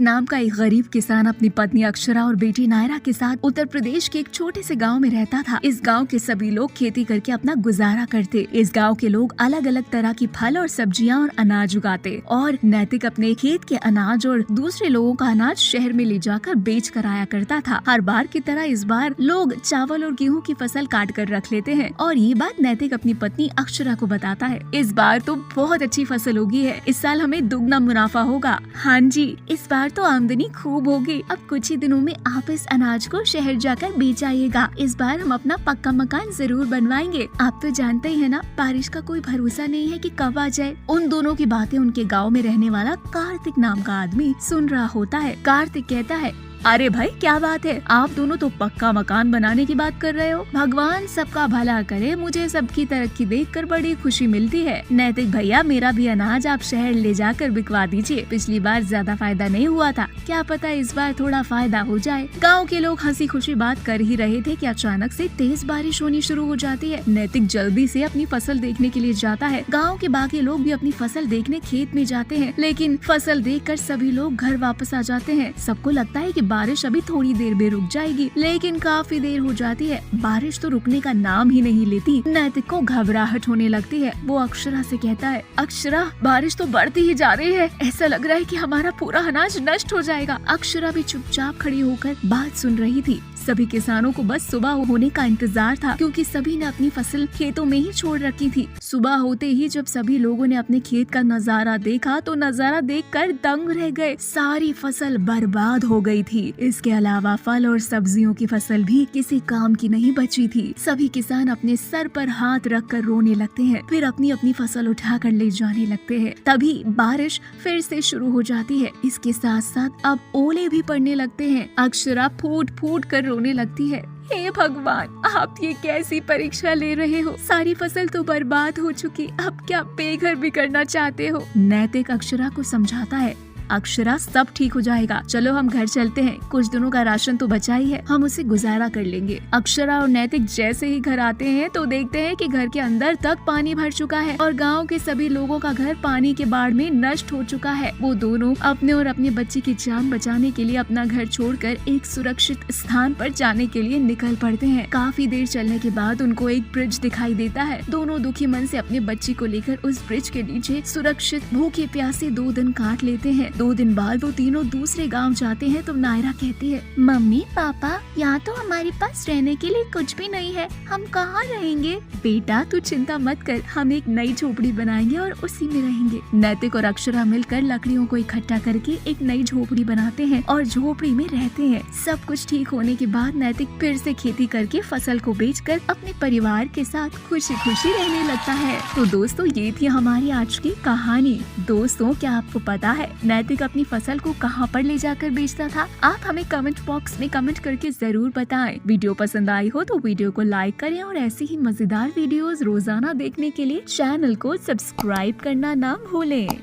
नाम का एक गरीब किसान अपनी पत्नी अक्षरा और बेटी नायरा के साथ उत्तर प्रदेश के एक छोटे से गांव में रहता था। इस गांव के सभी लोग खेती करके अपना गुजारा करते। इस गांव के लोग अलग अलग तरह की फल और सब्जियां और अनाज उगाते और नैतिक अपने खेत के अनाज और दूसरे लोगों का अनाज शहर में ले जाकर बेच कर आया करता था। हर बार की तरह इस बार लोग चावल और गेहूं की फसल काट कर रख लेते हैं और ये बात नैतिक अपनी पत्नी अक्षरा को बताता है। इस बार तो बहुत अच्छी फसल होगी है, इस साल हमें दुगना मुनाफा होगा। हाँ जी, इस बार तो आमदनी खूब होगी। अब कुछ ही दिनों में आप इस अनाज को शहर जाकर बेच आइएगा। इस बार हम अपना पक्का मकान जरूर बनवाएंगे। आप तो जानते ही है ना, बारिश का कोई भरोसा नहीं है कि कब आ जाए। उन दोनों की बातें उनके गांव में रहने वाला कार्तिक नाम का आदमी सुन रहा होता है। कार्तिक कहता है, अरे भाई क्या बात है, आप दोनों तो पक्का मकान बनाने की बात कर रहे हो। भगवान सबका भला करे, मुझे सबकी तरक्की देखकर बड़ी खुशी मिलती है। नैतिक भैया, मेरा भी अनाज आप शहर ले जाकर बिकवा दीजिए। पिछली बार ज्यादा फायदा नहीं हुआ था, क्या पता इस बार थोड़ा फायदा हो जाए। गाँव के लोग हंसी खुशी बात कर ही रहे थे कि अचानक से तेज बारिश होनी शुरू हो जाती है। नैतिक जल्दी से अपनी फसल देखने के लिए जाता है। गाँव के बाकी लोग भी अपनी फसल देखने खेत में जाते हैं, लेकिन फसल देखकर सभी लोग घर वापस आ जाते हैं। सबको लगता है कि बारिश अभी थोड़ी देर में रुक जाएगी, लेकिन काफी देर हो जाती है। बारिश तो रुकने का नाम ही नहीं लेती। नैतिक को घबराहट होने लगती है। वो अक्षरा से कहता है, अक्षरा, बारिश तो बढ़ती ही जा रही है, ऐसा लग रहा है कि हमारा पूरा अनाज नष्ट हो जाएगा। अक्षरा भी चुपचाप खड़ी होकर बात सुन रही थी। सभी किसानों को बस सुबह होने का इंतजार था, क्योंकि सभी ने अपनी फसल खेतों में ही छोड़ रखी थी। सुबह होते ही जब सभी लोगों ने अपने खेत का नजारा देखा तो नजारा देखकर दंग रह गए। सारी फसल बर्बाद हो गई थी। इसके अलावा फल और सब्जियों की फसल भी किसी काम की नहीं बची थी। सभी किसान अपने सर पर हाथ रखकर रोने लगते हैं, फिर अपनी अपनी फसल उठाकर ले जाने लगते हैं। तभी बारिश फिर से शुरू हो जाती है। इसके साथ साथ अब ओले भी पड़ने लगते हैं। अक्षरा फूट फूट कर रोने लगती है। हे भगवान, आप ये कैसी परीक्षा ले रहे हो? सारी फसल तो बर्बाद हो चुकी, अब क्या बेघर भी करना चाहते हो? नैतिक अक्षरा को समझाता है, अक्षरा सब ठीक हो जाएगा, चलो हम घर चलते हैं। कुछ दिनों का राशन तो बचा ही है, हम उसे गुजारा कर लेंगे। अक्षरा और नैतिक जैसे ही घर आते हैं तो देखते हैं कि घर के अंदर तक पानी भर चुका है और गांव के सभी लोगों का घर पानी के बाढ़ में नष्ट हो चुका है। वो दोनों अपने और अपने बच्चे की जान बचाने के लिए अपना घर छोड़कर एक सुरक्षित स्थान पर जाने के लिए निकल पड़ते हैं। काफी देर चलने के बाद उनको एक ब्रिज दिखाई देता है। दोनों दुखी मन से अपने बच्ची को लेकर उस ब्रिज के नीचे सुरक्षित भूखे प्यासे 2 दिन काट लेते हैं। 2 दिन बाद वो तीनों दूसरे गांव जाते हैं तो नायरा कहती है, मम्मी पापा, यहाँ तो हमारे पास रहने के लिए कुछ भी नहीं है, हम कहाँ रहेंगे? बेटा तू चिंता मत कर, हम एक नई झोपड़ी बनाएंगे और उसी में रहेंगे। नैतिक और अक्षरा मिलकर लकड़ियों को इकट्ठा करके एक नई झोपड़ी बनाते हैं और झोपड़ी में रहते हैं। सब कुछ ठीक होने के बाद नैतिक फिर से खेती करके फसल को बेचकर अपने परिवार के साथ खुशी खुशी रहने लगता है। तो दोस्तों, ये थी हमारी आज की कहानी। दोस्तों, क्या आपको पता है नैतिक अपनी फसल को कहां पर ले जाकर बेचता था? आप हमें कमेंट बॉक्स में कमेंट करके जरूर बताएं। वीडियो पसंद आई हो तो वीडियो को लाइक करें और ऐसी ही मजेदार वीडियोस रोजाना देखने के लिए चैनल को सब्सक्राइब करना ना भूलें।